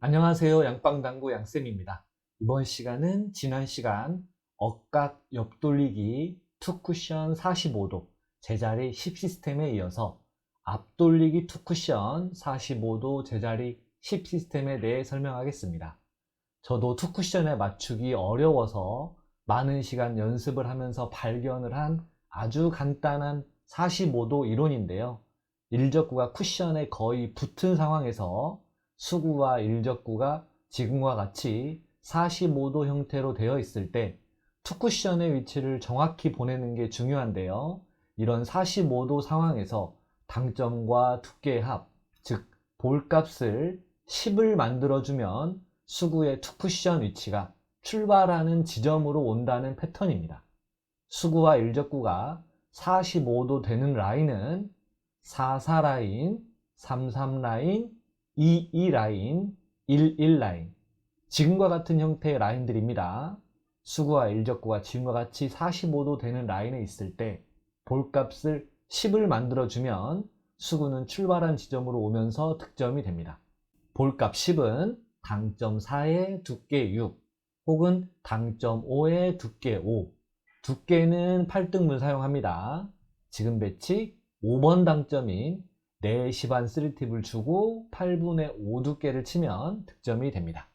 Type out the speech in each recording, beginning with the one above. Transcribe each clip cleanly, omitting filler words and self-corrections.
안녕하세요. 양빵당구 양쌤입니다. 이번 시간은 지난 시간 억각 옆돌리기 투쿠션 45도 제자리 10 시스템에 이어서 앞돌리기 투쿠션 45도 제자리 10 시스템에 대해 설명하겠습니다. 저도 투쿠션에 맞추기 어려워서 많은 시간 연습을 하면서 발견을 한 아주 간단한 45도 이론인데요. 일적구가 쿠션에 거의 붙은 상황에서 수구와 일적구가 지금과 같이 45도 형태로 되어 있을 때 투쿠션의 위치를 정확히 보내는 게 중요한데요. 이런 45도 상황에서 당점과 두께의 합, 즉 볼값을 10을 만들어주면 수구의 투쿠션 위치가 출발하는 지점으로 온다는 패턴입니다. 수구와 일적구가 45도 되는 라인은 44 라인, 33 라인, 22 라인, 11 라인, 지금과 같은 형태의 라인들입니다. 수구와 일적구가 지금과 같이 45도 되는 라인에 있을 때 볼값을 10을 만들어주면 수구는 출발한 지점으로 오면서 득점이 됩니다. 볼값 10은 당점 4에 두께 6 혹은 당점 5에 두께 5, 두께는 8등분 사용합니다. 지금 배치 5번 당점인 4시반 3팁을 주고 8분의 5 두께를 치면 득점이 됩니다.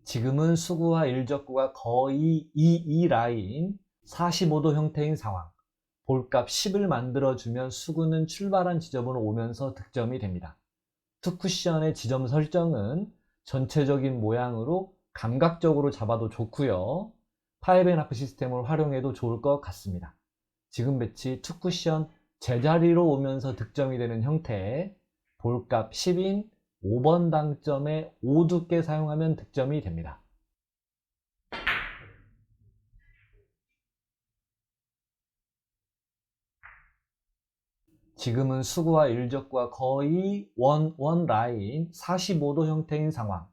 지금은 수구와 일적구가 거의 이 라인 45도 형태인 상황. 볼값 10을 만들어주면 수구는 출발한 지점으로 오면서 득점이 됩니다. 투쿠션의 지점 설정은 전체적인 모양으로 감각적으로 잡아도 좋고요. 5&1/2 시스템을 활용해도 좋을 것 같습니다. 지금 배치 투쿠션 제자리로 오면서 득점이 되는 형태, 볼값 10인 5번 당점에 5 두께 사용하면 득점이 됩니다. 지금은 수구와 일적구가 거의 원 라인 45도 형태인 상황.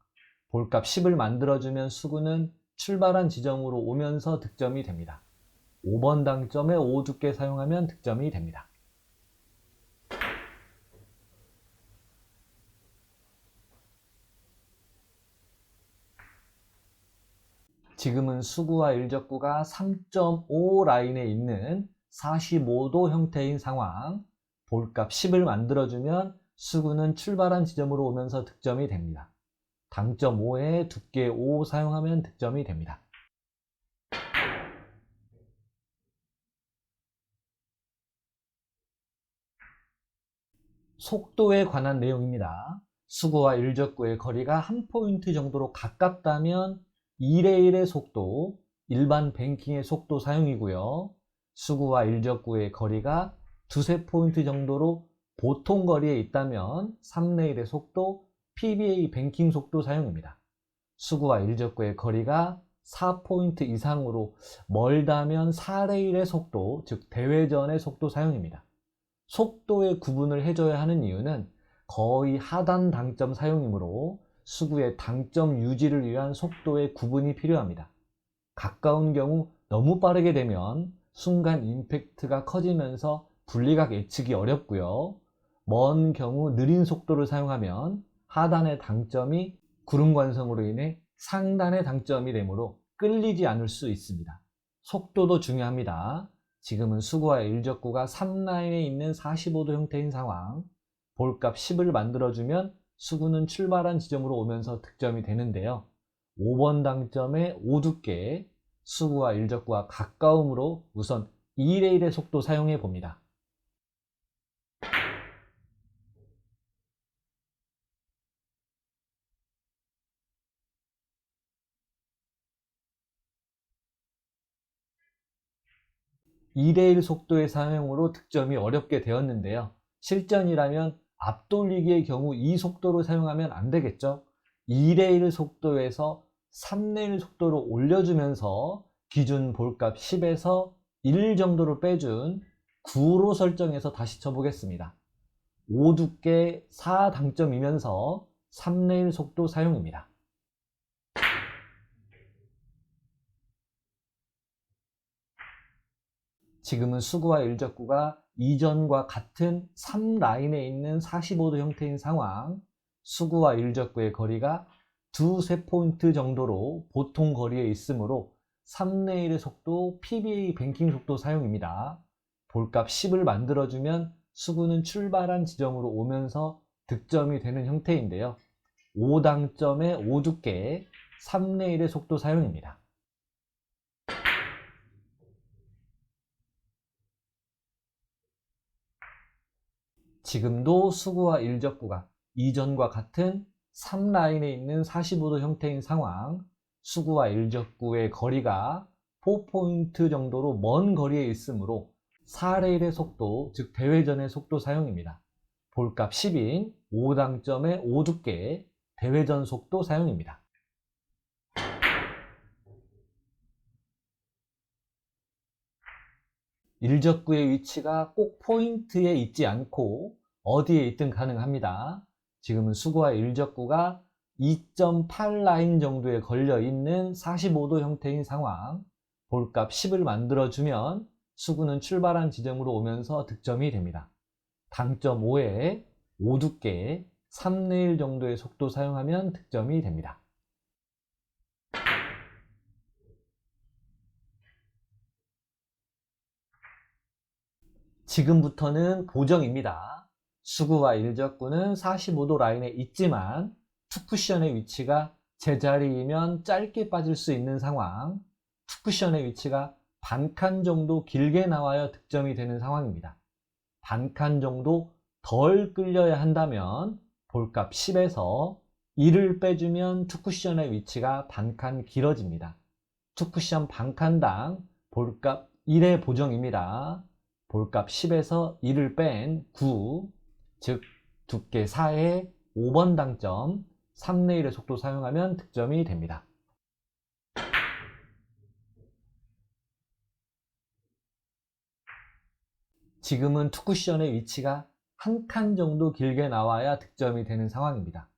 볼값 10을 만들어주면 수구는 출발한 지점으로 오면서 득점이 됩니다. 5번 당점에 5 두께 사용하면 득점이 됩니다. 지금은 수구와 일적구가 3.5 라인에 있는 45도 형태인 상황. 볼값 10을 만들어주면 수구는 출발한 지점으로 오면서 득점이 됩니다. 당점 5에 두께 5 사용하면 득점이 됩니다. 속도에 관한 내용입니다. 수구와 일적구의 거리가 한 포인트 정도로 가깝다면 2대 1의 속도, 일반 뱅킹의 속도 사용이고요. 수구와 일적구의 거리가 두세 포인트 정도로 보통 거리에 있다면 3대 1의 속도, PBA 뱅킹 속도 사용입니다. 수구와 일적구의 거리가 4포인트 이상으로 멀다면 4대 1의 속도, 즉 대회전의 속도 사용입니다. 속도의 구분을 해줘야 하는 이유는 거의 하단 당점 사용이므로 수구의 당점 유지를 위한 속도의 구분이 필요합니다. 가까운 경우 너무 빠르게 되면 순간 임팩트가 커지면서 분리각 예측이 어렵고요. 먼 경우 느린 속도를 사용하면 하단의 당점이 구름 관성으로 인해 상단의 당점이 되므로 끌리지 않을 수 있습니다. 속도도 중요합니다. 지금은 수구와 일적구가 3라인에 있는 45도 형태인 상황. 볼값 10을 만들어주면 수구는 출발한 지점으로 오면서 득점이 되는데요. 5번 당점에 5 두께, 수구와 일적구가 가까움으로 우선 2대 1의 속도 사용해 봅니다. (2 대 1) 속도의 사용으로 득점이 어렵게 되었는데요. 실전이라면 앞돌리기의 경우 이 속도로 사용하면 안 되겠죠. 2 대 1 속도에서 3 대 1 속도로 올려주면서 기준 볼값 10에서 1 정도로 빼준 9로 설정해서 다시 쳐보겠습니다. 5 두께 4 당점이면서 3 대 1 속도 사용입니다. 지금은 수구와 일적구가 이전과 같은 3라인에 있는 45도 형태인 상황, 수구와 일적구의 거리가 두세 포인트 정도로 보통 거리에 있으므로 3분의 1의 속도 PBA 뱅킹 속도 사용입니다. 볼값 10을 만들어주면 수구는 출발한 지점으로 오면서 득점이 되는 형태인데요. 5당점에 5두께 3분의 1의 속도 사용입니다. 지금도 수구와 일적구가 이전과 같은 3라인에 있는 45도 형태인 상황, 수구와 일적구의 거리가 4포인트 정도로 먼 거리에 있으므로 4의 1의 속도, 즉 대회전의 속도 사용입니다. 볼값 10인 5당점에 5두께 대회전 속도 사용입니다. 일적구의 위치가 꼭 포인트에 있지 않고 어디에 있든 가능합니다. 지금은 수구와 일적구가 2.8 라인 정도에 걸려 있는 45도 형태인 상황, 볼값 10을 만들어주면 수구는 출발한 지점으로 오면서 득점이 됩니다. 당점 5에 5두께 3분의 1 정도의 속도 사용하면 득점이 됩니다. 지금부터는 보정입니다. 수구와 일적구는 45도 라인에 있지만 투쿠션의 위치가 제자리이면 짧게 빠질 수 있는 상황, 투쿠션의 위치가 반칸 정도 길게 나와야 득점이 되는 상황입니다. 반칸 정도 덜 끌려야 한다면 볼값 10에서 1을 빼주면 투쿠션의 위치가 반칸 길어집니다. 투쿠션 반칸당 볼값 1의 보정입니다. 볼값 10에서 1을 뺀 9, 즉 두께 4에 5번 당점 3분의 1의 속도 사용하면 득점이 됩니다. 지금은 투쿠션의 위치가 한 칸 정도 길게 나와야 득점이 되는 상황입니다.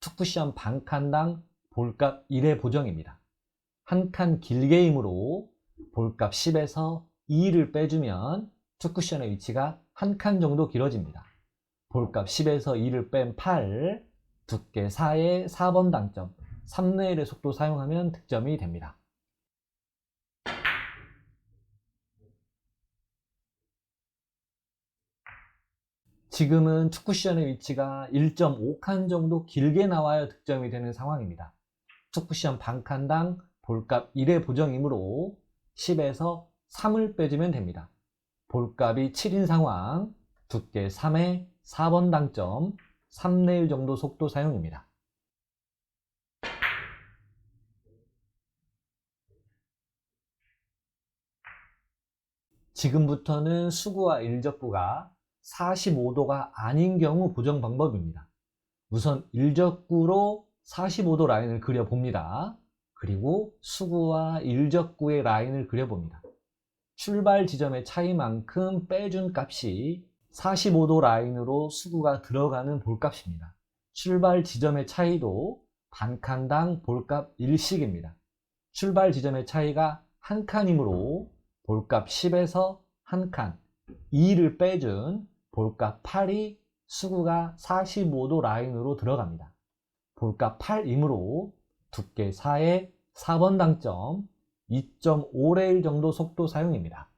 투쿠션 반칸당 볼값 1의 보정입니다. 한 칸 길게이므로 볼값 10에서 2를 빼주면 투쿠션의 위치가 한 칸 정도 길어집니다. 볼값 10에서 2를 뺀 8, 두께 4에 4번 당점 3분의 1의 속도 사용하면 득점이 됩니다. 지금은 투쿠션의 위치가 1.5칸 정도 길게 나와야 득점이 되는 상황입니다. 투쿠션 반칸당 볼값 1의 보정이므로 10에서 3을 빼주면 됩니다. 볼값이 7인 상황, 두께 3에 4번 당점 3분의 1 정도 속도 사용입니다. 지금부터는 수구와 일적구가 45도가 아닌 경우 보정 방법입니다. 우선 일적구로 45도 라인을 그려봅니다. 그리고 수구와 일적구의 라인을 그려봅니다. 출발 지점의 차이만큼 빼준 값이 45도 라인으로 수구가 들어가는 볼값입니다. 출발 지점의 차이도 반칸당 볼값 1씩입니다. 출발 지점의 차이가 한 칸이므로 볼값 10에서 한 칸, 2를 빼준 볼값 8이 수구가 45도 라인으로 들어갑니다. 볼값 8이므로 두께 4에 4번 당점 2.5레일 정도 속도 사용입니다.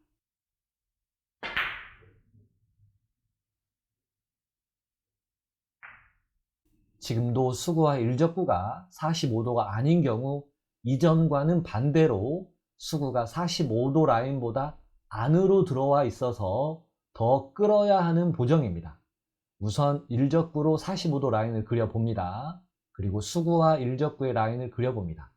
지금도 수구와 일적구가 45도가 아닌 경우 이전과는 반대로 수구가 45도 라인보다 안으로 들어와 있어서 더 끌어야 하는 보정입니다. 우선 일적구로 45도 라인을 그려봅니다. 그리고 수구와 일적구의 라인을 그려봅니다.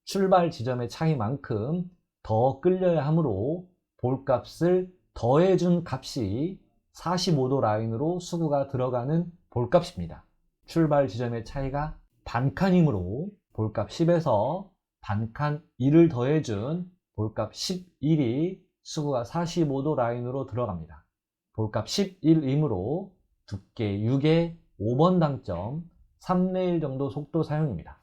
출발 지점의 차이만큼 더 끌려야 하므로 볼값을 더해준 값이 45도 라인으로 수구가 들어가는 볼값입니다. 출발 지점의 차이가 반칸이므로 볼값 10에서 반칸 1을 더해준 볼값 11이 수구가 45도 라인으로 들어갑니다. 볼값 11이므로 두께 6에 5번 당점 3분의 1 정도 속도 사용입니다.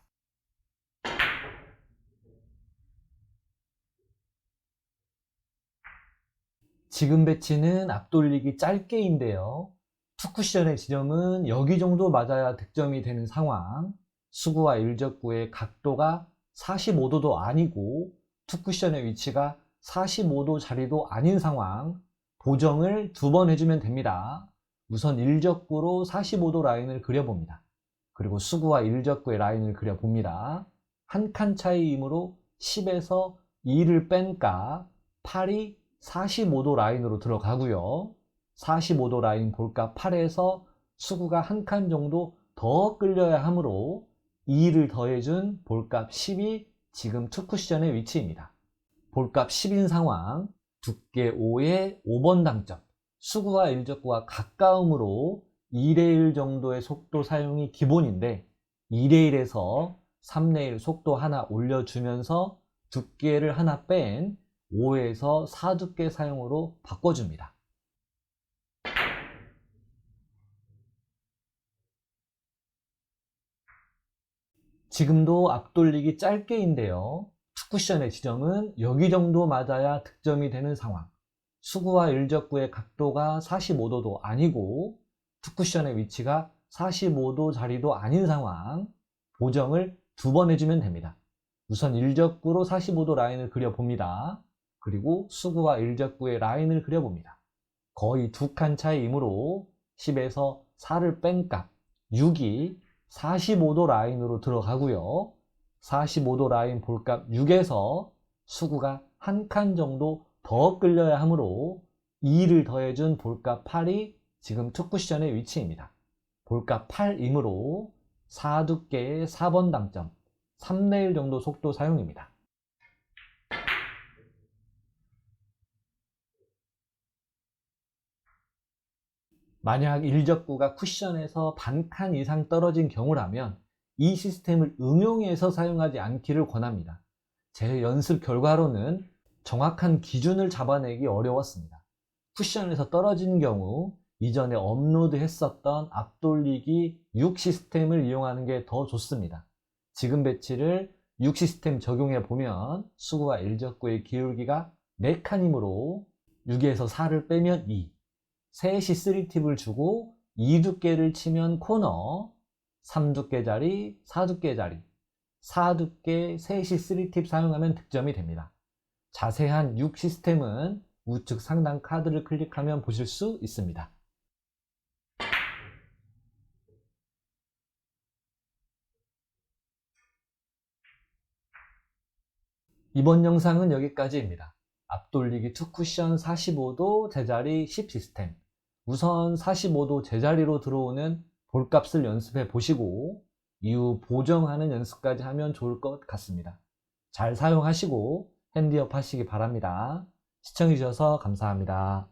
지금 배치는 앞돌리기 짧게인데요. 투쿠션의 지점은 여기 정도 맞아야 득점이 되는 상황. 수구와 일적구의 각도가 45도도 아니고 투쿠션의 위치가 45도 자리도 아닌 상황. 보정을 2번 해주면 됩니다. 우선 일적구로 45도 라인을 그려봅니다. 그리고 수구와 일적구의 라인을 그려봅니다. 한 칸 차이이므로 10에서 2를 뺀까 8이 45도 라인으로 들어가고요. 45도 라인 볼값 8에서 수구가 한 칸 정도 더 끌려야 하므로 2를 더해준 볼값 10이 지금 투쿠션의 위치입니다. 볼값 10인 상황, 두께 5에 5번 당점, 수구와 일적구가 가까움으로 2대 1 정도의 속도 사용이 기본인데 2대 1에서 3대 1 속도 하나 올려주면서 두께를 하나 뺀 5에서 4두께 사용으로 바꿔줍니다. 지금도 앞돌리기 짧게인데요. 투쿠션의 지점은 여기 정도 맞아야 득점이 되는 상황. 수구와 일적구의 각도가 45도도 아니고 투쿠션의 위치가 45도 자리도 아닌 상황. 보정을 2번 해주면 됩니다. 우선 일적구로 45도 라인을 그려봅니다. 그리고 수구와 일적구의 라인을 그려봅니다. 거의 2칸 차이이므로 10에서 4를 뺀 값 6이 45도 라인으로 들어가고요. 45도 라인 볼값 6에서 수구가 한 칸 정도 더 끌려야 하므로 2를 더해준 볼값 8이 지금 투쿠션의 위치입니다. 볼값 8이므로 4두께의 4번 당점 3대 1 정도 속도 사용입니다. 만약 일적구가 쿠션에서 반칸 이상 떨어진 경우라면 이 시스템을 응용해서 사용하지 않기를 권합니다. 제 연습 결과로는 정확한 기준을 잡아내기 어려웠습니다. 쿠션에서 떨어진 경우 이전에 업로드 했었던 앞돌리기 6 시스템을 이용하는 게 더 좋습니다. 지금 배치를 6 시스템 적용해 보면 수구와 일적구의 기울기가 4칸이므로 6에서 4를 빼면 2, 셋이 3팁을 주고 2두께를 치면 코너, 3두께 자리, 4두께 자리, 4두께 셋이 3팁 사용하면 득점이 됩니다. 자세한 6 시스템은 우측 상단 카드를 클릭하면 보실 수 있습니다. 이번 영상은 여기까지입니다. 앞돌리기 투쿠션 45도 제자리 10 시스템. 우선 45도 제자리로 들어오는 볼값을 연습해 보시고 이후 보정하는 연습까지 하면 좋을 것 같습니다. 잘 사용하시고 핸디업 하시기 바랍니다. 시청해 주셔서 감사합니다.